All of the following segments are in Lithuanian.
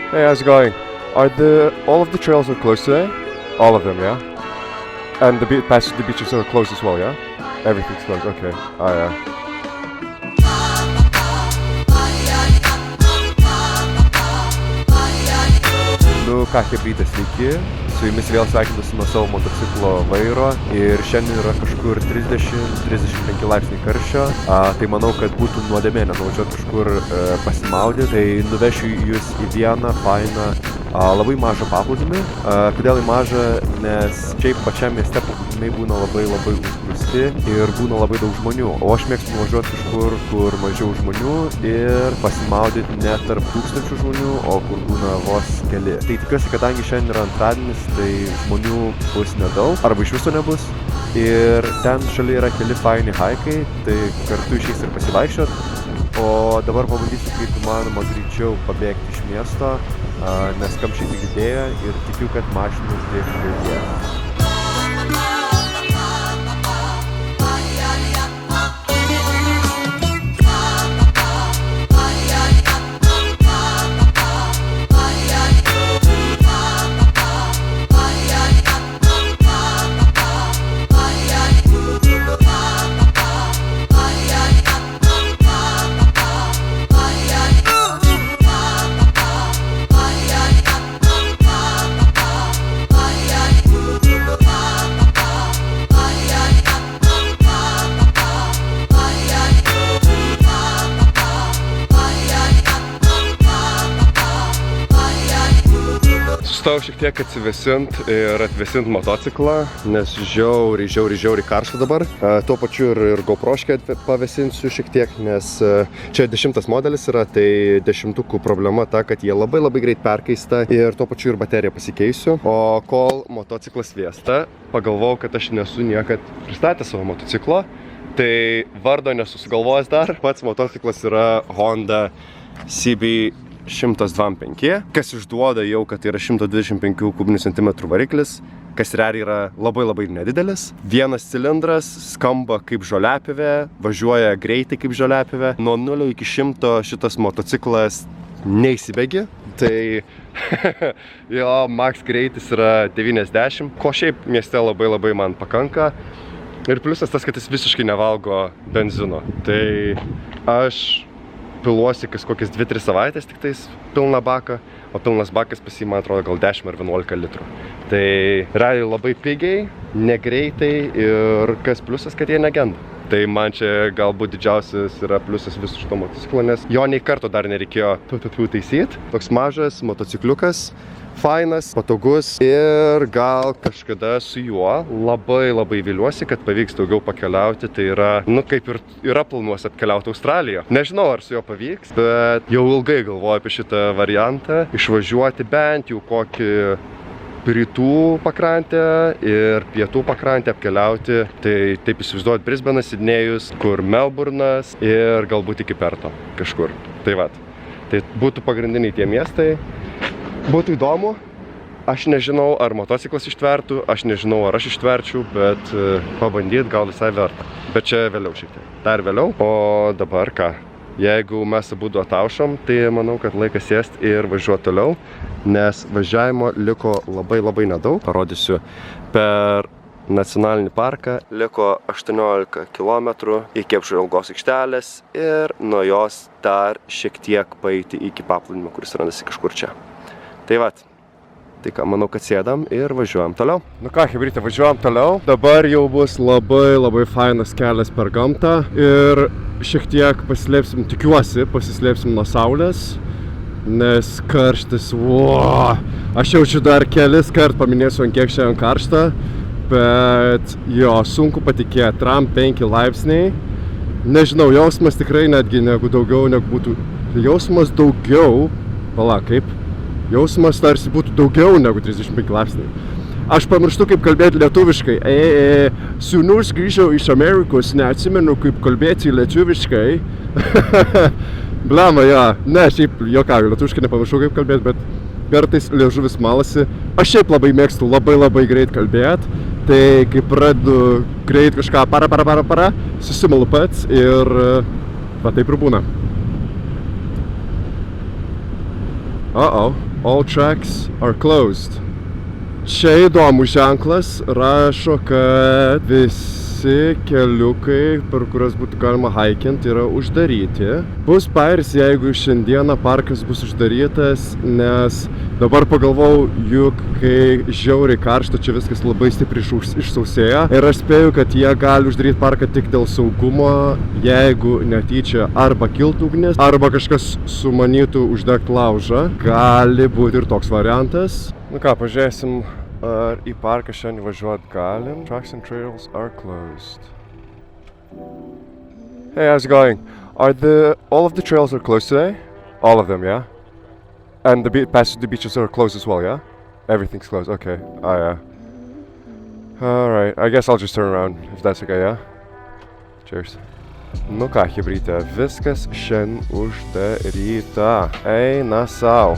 Hey, how's it going? All of the trails are closed today? All of them, yeah? And the beaches are closed as well, yeah? Everything's closed, okay. Oh, yeah. Nu ką, chebrytė, sveiki. Su jumis vėl sveikinuosi nuo savo motociklo vairo ir šiandien yra kažkur 30-35 laipsniai karščio. Tai manau, kad būtų nuodėmė nenuvažiuoti kažkur pasimaudyti. Tai nuvešiu jūs į vieną fainą, labai mažą paplūdimį. Kodėl į mažą? Nes šiaip pačiam mieste paplūdimiai būna labai užgrūsti ir būna labai daug žmonių. O aš mėgstu nuvažiuoti kažkur, kur mažiau žmonių ir pasimaudyti ne tarp tūkstančių žmonių, o kur būna vos keli. Tai tikiuosi, kadangi šiandien yra antradienis, tai žmonių bus nedaug, arba iš viso nebus. Ir ten šalia yra keli faini haikai, tai kartu išeis ir pasivaikščiot. O dabar pabandysiu kaip įmanoma greičiau pabėgti iš miesto, nes kamščiai tik didėja ir tikiu, kad mašinų uždėti didėja. Sustojau šiek tiek atsivėsint ir atvėsint motociklą, nes žiauriai karšta dabar. Tuo pačiu ir GoProškę pavėsinsiu šiek tiek, nes čia 10 modelis yra, tai 10-ukų problema ta, kad jie labai greit perkaista ir tuo pačiu ir bateriją pasikeisiu. O kol motociklas vėsta, pagalvojau, kad aš nesu niekad pristatęs savo motociklo, tai vardo nesusigalvojęs dar. Pats motociklas yra Honda CB 125, kas išduoda jau, kad tai yra 125 kubinių centimetrų variklis, kas realiai yra labai nedidelis. Vienas cilindras, skamba kaip žoliapjovė, važiuoja greitai kaip žoliapjovė. Nuo 0 iki 100 šitas motociklas neįsibėgi, tai jo max greitis yra 90, ko šiaip mieste labai man pakanka. Ir pliusas tas, kad jis visiškai nevalgo benzino. Tai aš piluosi kas kokias 2-3 savaitės tik tais pilną baką, o pilnas bakas pas jį, man atrodo, gal 10 ar 11 litrų. Tai realiai labai pigiai, negreitai ir kas pliusas, kad jie negenda. Tai man čia galbūt didžiausias yra pliusas visų šito motociklo, nes jo nei karto dar nereikėjo taisyti. Toks mažas motocikliukas, fainas, patogus ir gal kažkada su juo labai viliuosi, kad pavyks daugiau pakeliauti. Tai yra, kaip ir yra planuos atkeliauti Australiją. Nežinau, ar su juo pavyks, bet jau ilgai galvoju apie šitą variantą. Išvažiuoti bent jau kokį rytų pakrantę ir pietų pakrantę apkeliauti. Tai taip įsivaizduoti Brisbanas, Sidnėjus, kur Melburnas ir galbūt iki Perto kažkur. Tai vat. Tai būtų pagrindiniai tie miestai. Būtų įdomu. Aš nežinau, ar motociklas ištvertų, aš nežinau, ar aš ištverčiau, bet pabandyti gal visai verta. Bet čia vėliau šiek tiek. Dar vėliau. O dabar ką? Jeigu mes abudu ataušom, tai manau, kad laikas sėsti ir važiuoti toliau, nes važiavimo liko labai nedaug. Parodysiu per nacionalinį parką. Liko 18 km iki apžvalgos aikštelės ir nuo jos dar šiek tiek paeiti iki paplūdimio, kuris randasi kažkur čia. Tai vat. Tai ką, manau, kad sėdam ir važiuojam toliau. Nu ką, chebrytė, važiuojam toliau. Dabar jau bus labai fainas kelias per gamtą ir šiek tiek pasislėpsim, tikiuosi, pasislėpsim nuo saulės, nes karštis, aš jaučiu dar kelis kart paminėsiu, ant kiek šiandien karšta, bet jo, sunku patikėti, 5 laipsniai. Nežinau, jausmas tikrai netgi negu daugiau, negu būtų. Jausmas daugiau, kaip? Jausmas tarsi būtų daugiau negu 35 laipsniai. Aš pamirštu, kaip kalbėti lietuviškai. Sūnus grįžau iš Amerikos, neatsimenu, kaip kalbėti lietuviškai. Blema, jo. Ne, šiaip jokauju, lietuviškai nepamiršau, kaip kalbėti, bet kartais liežuvis malasi. Aš šiaip labai mėgstu labai greit kalbėti. Tai kai pradedu greit kažką para, susimalu pats ir va taip ir būna. All tracks are closed. Čia įdomus ženklas, rašo, kad visi keliukai, per kurias būtų galima haikinti, yra uždaryti. Bus bairis, jeigu šiandieną parkas bus uždarytas, nes dabar pagalvojau, juk kai žiauriai karšta, čia viskas labai stipriai išsausėja. Ir aš spėju, kad jie gali uždaryti parką tik dėl saugumo, jeigu netyčia arba kiltų ugnis, arba kažkas sumanytų uždegti laužą. Gali būti ir toks variantas. Nu ką, pažiūrėsim, ar į parką šiandien važiuoti galim. Tracks and trails are closed. Hey, how's it going? All of the trails are closed today? All of them, yeah? And the passage to the beaches are closed as well, yeah? Everything's closed, okay. Oh, yeah. Alright, I guess I'll just turn around, if that's okay, yeah? Cheers. Nu ką, chebryte, viskas šiandien uždaryta. Eina sau.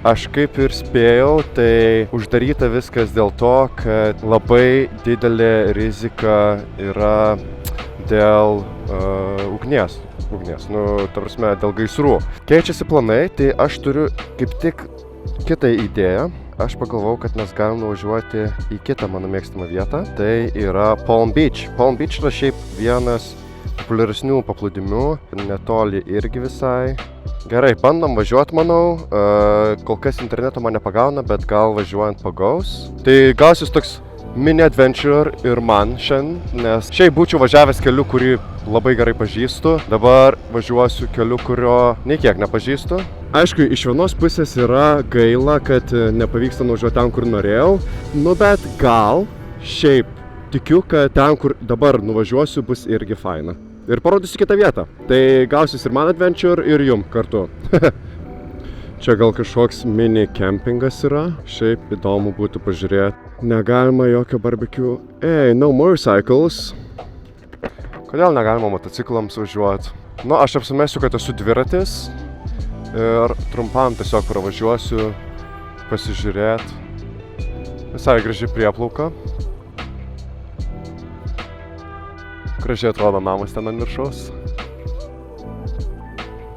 Aš kaip ir spėjau, tai uždaryta viskas dėl to, kad labai didelė rizika yra dėl ugnies, nu, ta prasme, dėl gaisrų. Keičiasi planai, tai aš turiu kaip tik kitą idėją. Aš pagalvojau, kad mes galim nuvažiuoti į kitą mano mėgstamą vietą. Tai yra Palm Beach. Palm Beach yra šiaip vienas populiaresnių paplūdimių, netoli irgi visai. Gerai, bandom važiuoti, manau. Kol kas interneto man nepagauna, bet gal važiuojant pagaus. Tai gausis toks mini adventure ir man šiandien, nes šiaip būčiau važiavęs keliu, kurį labai gerai pažįstu. Dabar važiuosiu keliu, kurio nei kiek nepažįstu. Aišku, iš vienos pusės yra gaila, kad nepavyksta nuvažiuoti ten, kur norėjau. Nu, bet gal šiaip tikiu, kad ten, kur dabar nuvažiuosiu, bus irgi faina. Ir parodysiu kitą vietą. Tai gausis ir man adventure, ir jum kartu. Čia gal kažkoks mini kempingas yra. Šiaip įdomu būtų pažiūrėti. Negalima jokio barbecue. Hey, no motorcycles. Kodėl negalima motociklams važiuoti? Nu, aš apsimesiu, kad esu dviratis. Ir trumpam tiesiog pravažiuosiu, pasižiūrėti. Visai graži prieplauka. Gražiai atrodo namas ten ant viršaus.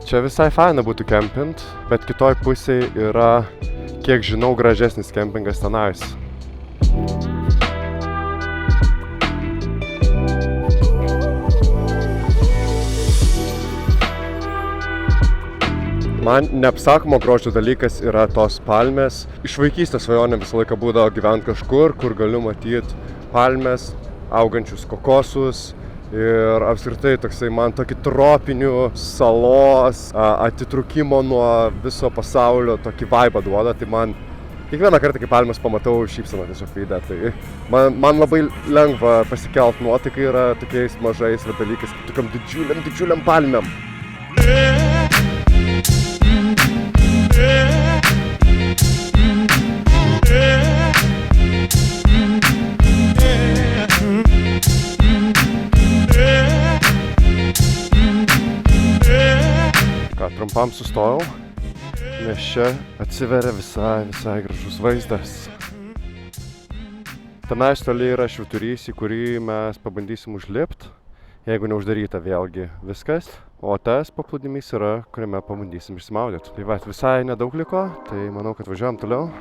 Čia visai faina būtų kempint, bet kitoj pusėje yra, kiek žinau, gražesnis kempingas tenais. Man neapsakomo grožio dalykas yra tos palmės. Iš vaikystės svajonė visą laiką būdavo gyventi kažkur, kur galiu matyti palmės, augančius kokosus. Ir apskritai toksai man tokį tropinių salos atitrūkimo nuo viso pasaulio tokį vaibą duoda. Tai man kiekvieną kartą, kai palmes pamatau, šypseną tiesiog veide. Tai man labai lengva pasikelt nuotaikai yra tokiais mažais dalykais, tokiam didžiuliam palmėm. Trumpam sustojau, nes čia atsiveria visai gražus vaizdas. Tenais toli yra švyturys, į kurį mes pabandysim užlipti, jeigu neuždaryta vėlgi viskas. O tas paplūdimys yra, kuriame pabandysim išsimaudyti. Tai va, visai nedaug liko, tai manau, kad važiuojam toliau.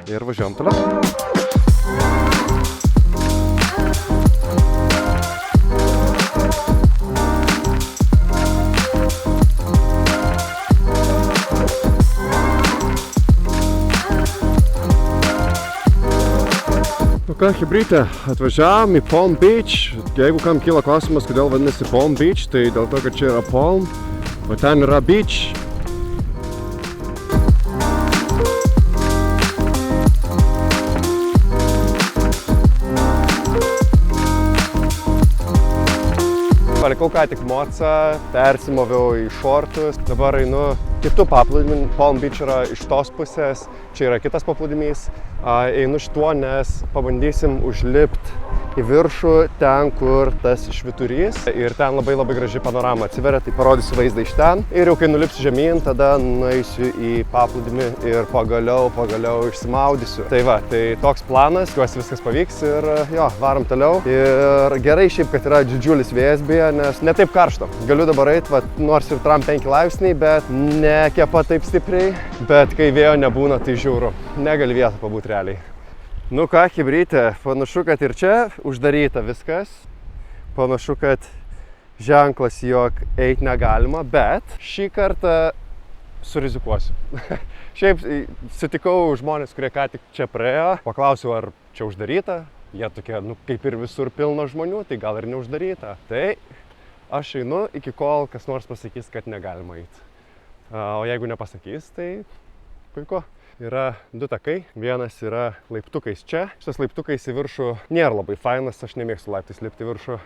Ir važiuojam toliau. Ką, chebryte, atvažiavom į Palm Beach. Jeigu kam kyla klausimas, kodėl vadinasi Palm Beach, tai dėl to, kad čia yra Palm, o ten yra Beach. Palikau ką tik mocą, persimoviau į šortus, dabar einu kitų paplūdimių. Palm Beach yra iš tos pusės, čia yra kitas paplūdimys. Einu šituo, nes pabandysim užlipti į viršų, ten, kur tas švyturys. Ir ten labai graži panorama atsiveria, tai parodysiu vaizdą iš ten. Ir jau kai nulipsiu žemyn, tada nueisiu į paplūdimį ir pagaliau išsimaudysiu. Tai va, tai toks planas, tikiuosi viskas pavyks ir jo, varom toliau. Ir gerai šiaip, kad yra didžiulis vėjas beje, nes ne taip karšta. Galiu dabar eit, va, nors ir 5 laipsniai, bet nekepa taip stipriai. Bet kai vėjo nebūna, tai žiauru. Negali vietą pabūt realiai. Nu ką, chebrytė, panašu, kad ir čia uždaryta viskas. Panašu, kad ženklas, jog eit negalima, bet šį kartą surizikuosiu. Šiaip sutikau žmonės, kurie ką tik čia praėjo. Paklausiau, ar čia uždaryta. Jie tokie, nu kaip ir visur pilna žmonių, tai gal ir neuždaryta. Tai aš einu iki kol kas nors pasakys, kad negalima eit. O jeigu nepasakys, tai puiku. Yra 2 takai, vienas yra laiptukais čia. Šitas laiptukais į viršų nėra labai fainas, aš nemėgstu laiptais lipti į viršų.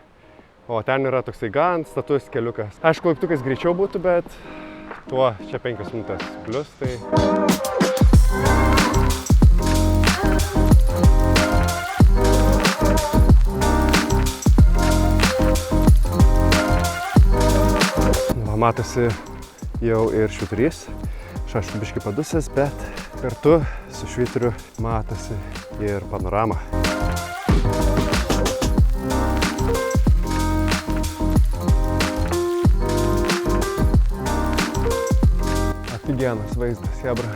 O ten yra toksai gan status keliukas. Aišku, laiptukais greičiau būtų, bet tuo čia 5 minutės plius, tai... Va, matosi jau ir švyturys. Aš aišku biškį padusęs, bet kartu su švyturiu matosi ir panorama. Aфигенnas vaizdas, chebra.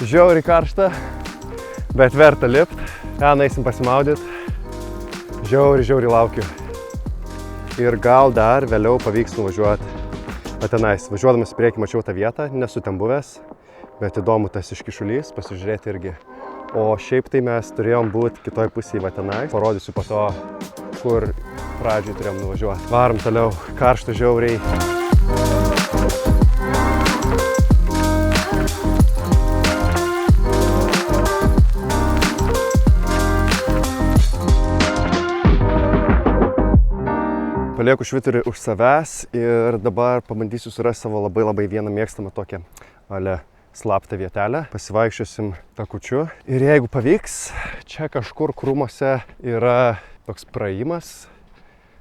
Žiauriai karšta, bet verta lipt. Ten eisim pasimaudyt. Žiauriai laukiu. Ir gal dar vėliau pavyks nuvažiuoti. Tenais, važiuodamas į priekį mačiau tą vietą, nesu ten buvęs, bet įdomu tas iškišulys, pasižiūrėti irgi. O šiaip tai mes turėjom būti kitoj pusėje va tenais. Parodysiu po to, kur pradžiai turėjom nuvažiuoti. Varom toliau, karšta žiauriai. Palieku švyturį už savęs ir dabar pabandysiu surasti savo labai vieną mėgstamą tokią slaptą vietelę. Pasivaikščiosim takučiu. Ir jeigu pavyks, čia kažkur krūmuose yra toks praėjimas,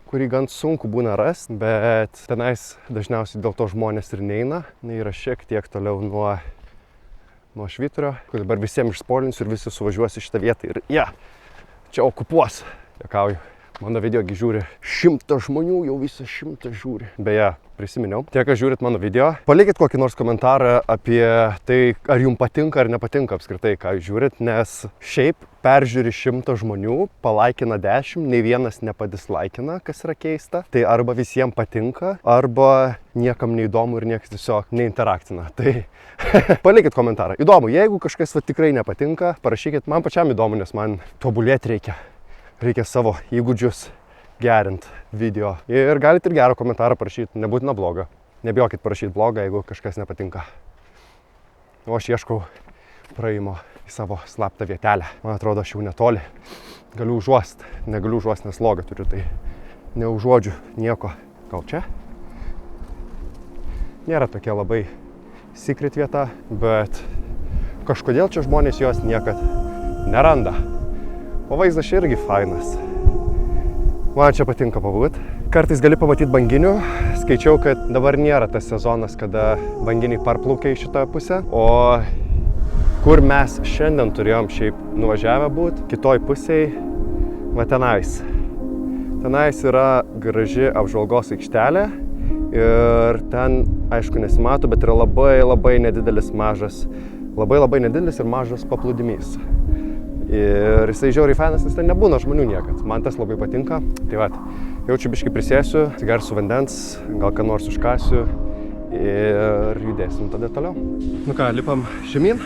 kurį gan sunku būna rasti, bet tenais dažniausiai dėl to žmonės ir neina. Yra šiek tiek toliau nuo švyturio, kur dabar visiems išspolinsiu ir visi suvažiuos į šitą vietą ir čia okupuos. Juokauju. Mano video žiūri 100 žmonių, jau visą 100 žiūri. Beje, prisiminiau. Tie, kas žiūrit mano video, palikit kokį nors komentarą apie tai, ar jums patinka ar nepatinka apskritai, ką jūs žiūrit, nes šiaip peržiūri 100 žmonių, palaikina 10, nei vienas nepadislaikina, kas yra keista. Tai arba visiems patinka, arba niekam neįdomu ir niekas tiesiog neinteraktina. Tai palikit komentarą. Įdomu, jeigu kažkas tikrai nepatinka, parašykit, man pačiam įdomu, nes man tobulėti reikia. Reikia savo įgūdžius gerint video. Ir galite ir gerą komentarą parašyti, nebūtina blogą. Nebijokit parašyti blogą, jeigu kažkas nepatinka. O aš ieškau praėjimo į savo slaptą vietelę. Man atrodo, aš jau netoli. Galiu užuost. Negaliu užuost, nes logą turiu, tai neužuodžiu nieko. Gal čia? Nėra tokia labai secret vieta, bet kažkodėl čia žmonės jos niekad neranda. O vaizdas čia irgi fainas. Man čia patinka pabūt. Kartais gali pamatyti banginių. Skaičiau, kad dabar nėra tas sezonas, kada banginiai parplaukia į šitą pusę. O kur mes šiandien turėjom šiaip nuvažiavę būt, kitoj pusėj, va tenais. Tenais yra graži apžvalgos aikštelė. Ir ten, aišku, nesimato, bet yra labai nedidelis mažas. Labai nedidelis ir mažas paplūdimys. Ir jisai žiauriai fainas, nes ten nebūna žmonių niekad. Man tas labai patinka. Tai va, jaučiu biškį prisėsiu, atsigersiu vandens, gal ką nors užkasiu ir judėsim tada toliau. Nu ką, lipam žemyn.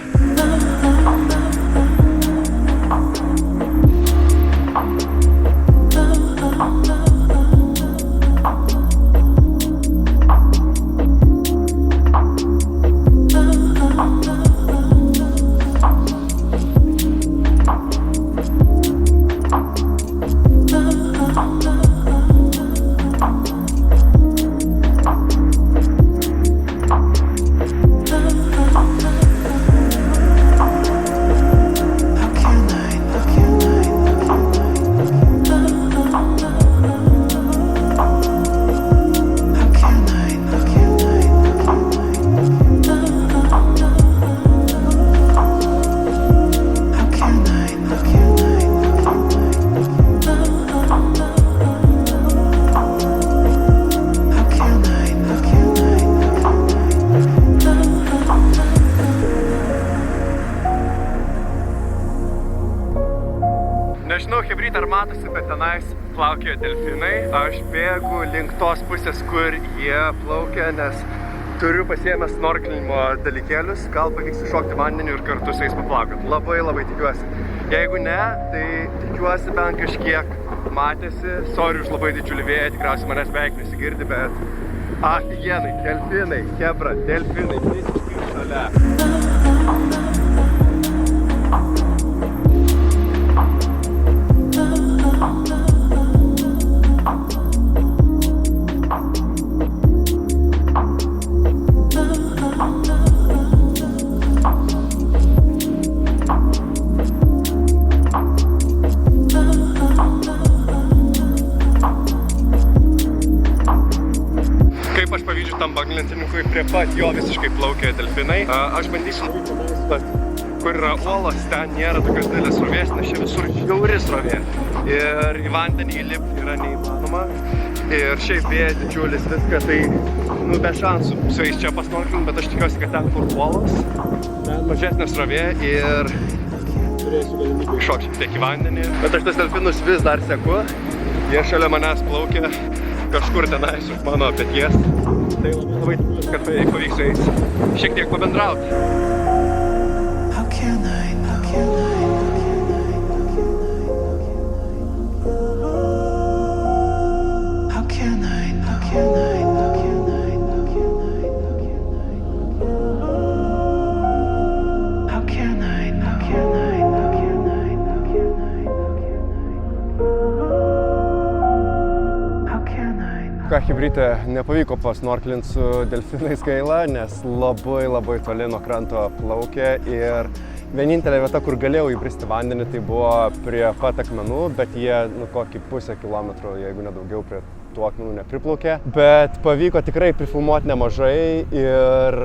matosi, bet tenais plaukioja delfinai. Aš bėgu link tos pusės, kur jie plaukia, nes turiu pasiėmęs snorkelinimo dalykėlius. Gal pavyks iššokti vandeniu ir kartu su jais paplaukoti. Labai tikiuosi. Jeigu ne, tai tikiuosi bent kažkiek matėsi. Sorry už labai didžiulį vėją, tikriausiai manęs beveik nesigirdi, bet afigenai, delfinai, chebra, delfinai, visiškai šalia. Kaip aš pavydžiu tam banglentininkui, prie pat jo visiškai plaukia delfinai. Aš bandysiu kur yra uolos, ten nėra tokios didelės srovės, nes čia visur žiauri srovė. Ir į vandenį įlipti yra neįmanoma. Ir šiaip vėjas didžiulis viską, tai be šansų su jais čia pasnorkelinti, bet aš tikiuosi, kad ten kur uolos, ten mažesnė srovė ir turėsiu galimybę iššokti šiek tiek į vandenį. Bet aš tas delfinus vis dar seku. Jie šalia manęs plaukia kažkur tenais už mano peties. Tai labai tikiuosi, kad pavyks su jais šiek tiek pabendrauti. Ką chebrytė, nepavyko pasnorkelinti su delfinais gaila, nes labai toli nuo kranto plaukė ir vienintelė vieta, kur galėjau įbristi vandenį, tai buvo prie pat akmenų, bet jie kokį pusę kilometro, jeigu nedaugiau, prie tų akmenų nepriplaukė. Bet pavyko tikrai prifilmuoti nemažai ir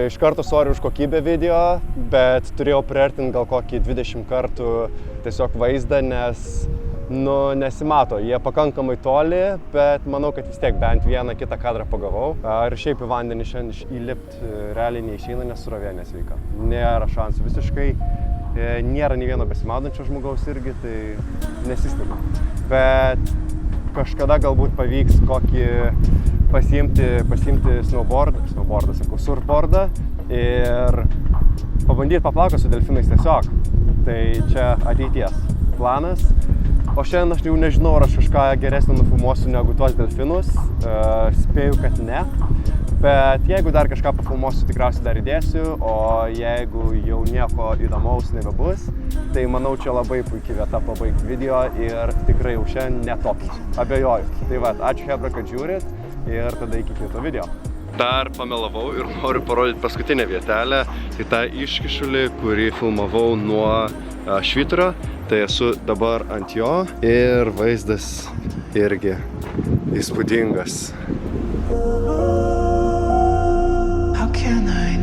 iš karto sorry už kokybę video, bet turėjau priartinti gal kokį 20 kartų tiesiog vaizdą, nes nesimato, jie pakankamai toli, bet manau, kad vis tiek bent vieną kitą kadrą pagavau. Ir šiaip į vandenį šiandien įlipti realiai neišeina, nes srovė nesveika. Nėra šansų visiškai, nėra nei vieno besimaudančio žmogaus irgi, tai nesistebiu. Bet kažkada galbūt pavyks kokį pasiimti surfboardą ir pabandyti paplaukti su delfinais tiesiog. Tai čia ateities planas. O šiandien aš jau nežinau, ar aš kažką geresnio nufilmuosiu negu tuos delfinus. Spėju, kad ne. Bet jeigu dar kažką pafilmuosiu, tikriausiai dar įdėsiu. O jeigu jau nieko įdomaus nebebus, tai manau, čia labai puikiai vieta pabaigti video ir tikrai jau šiandien netopinsiu. Abejoju. Tai va, ačiū chebra, kad žiūrit ir tada iki kito video. Dar pamelavau ir noriu parodyti paskutinę vietelę. Tai tą iškišulį, kurį filmavau nuo švyturio. Tai esu dabar ant jo ir vaizdas irgi įspūdingas. How can I